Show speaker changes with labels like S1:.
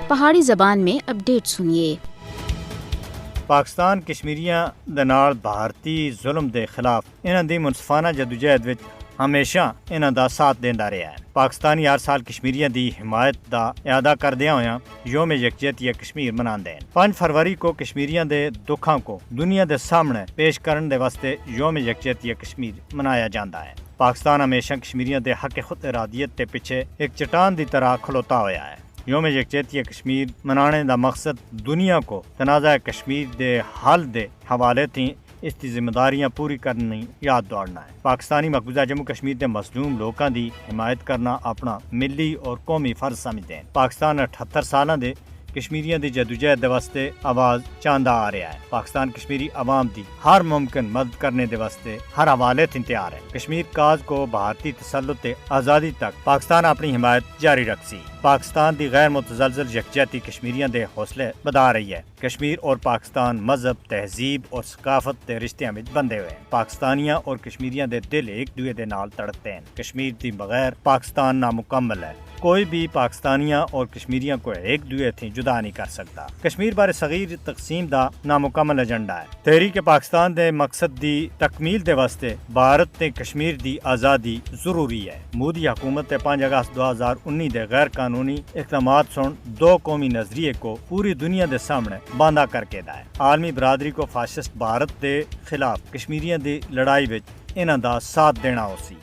S1: پہاڑی زبان میں اپڈیٹ سنیے۔
S2: پاکستان کشمیریاں دے نال بھارتی ظلم دے خلاف انہاں دی منصفانہ جدوجہد وچ ہمیشہ انہاں دا ساتھ دیندا رہیا ہے۔ پاکستانی ہر سال کشمیریاں دی حمایت دا اعادہ کردیاں ہویاں یوم یکجہتی کشمیر مناندے ہیں۔ 5 فروری کو کشمیریاں دے دکھاں کو دنیا دے سامنے پیش کرن دے واسطے یوم یکجہتی کشمیر منایا جاندا ہے۔ پاکستان ہمیشہ کشمیریاں دے حق خود ارادیت تے پیچھے ایک چٹان دی طرح کھلوتا ہویا ہے۔ یوم یکجہتی کشمیر منانے دا مقصد دنیا کو تنازع کشمیر دے حل دے حوالے تھی اس کی ذمہ داریاں پوری کرنی یاد دوڑنا ہے۔ پاکستانی مقبوضہ جموں کشمیر دے مظلوم لوکاں دی حمایت کرنا اپنا ملی اور قومی فرض سمجھتے ہیں۔ پاکستان 78 سالاں دے کشمیریاں دی جدوجہد دے واسطے آواز چاندا آ رہا ہے۔ پاکستان کشمیری عوام دی ہر ممکن مدد کرنے دے واسطے ہر حوالے تھی تیار ہے۔ کشمیر کاز کو بھارتی تسلط تے آزادی تک پاکستان اپنی حمایت جاری رکھ سی۔ پاکستان دی غیر متزلزل یکجہتی کشمیریاں دے حوصلے بدا رہی ہے۔ کشمیر اور پاکستان مذہب، تہذیب اور ثقافت دے رشتیاں وچ بندھے ہوئے ہیں۔ پاکستانیاں اور کشمیریاں دے دل ایک دوے دے نال تڑکتے ہیں۔ کشمیر دی بغیر پاکستان نامکمل ہے۔ کوئی بھی پاکستانیاں اور کشمیریاں کو ایک دوے تھی جدا نہیں کر سکتا۔ کشمیر بارے صغیر تقسیم دا نامکمل ایجنڈا ہے۔ تحریک پاکستان دے مقصد دی تکمیل دے واسطے بھارت تے کشمیر دی آزادی ضروری ہے۔ مودی حکومت تے 5 اگست 2019 دے غیر قانونی اقدامات سن 2 قومی نظریے کو پوری دنیا دے سامنے باندھا کر کے دا ہے۔ عالمی برادری کو فاشسٹ بھارت دے خلاف کشمیریاں دی لڑائی وچ انہاں دا ساتھ دینا ہو سی۔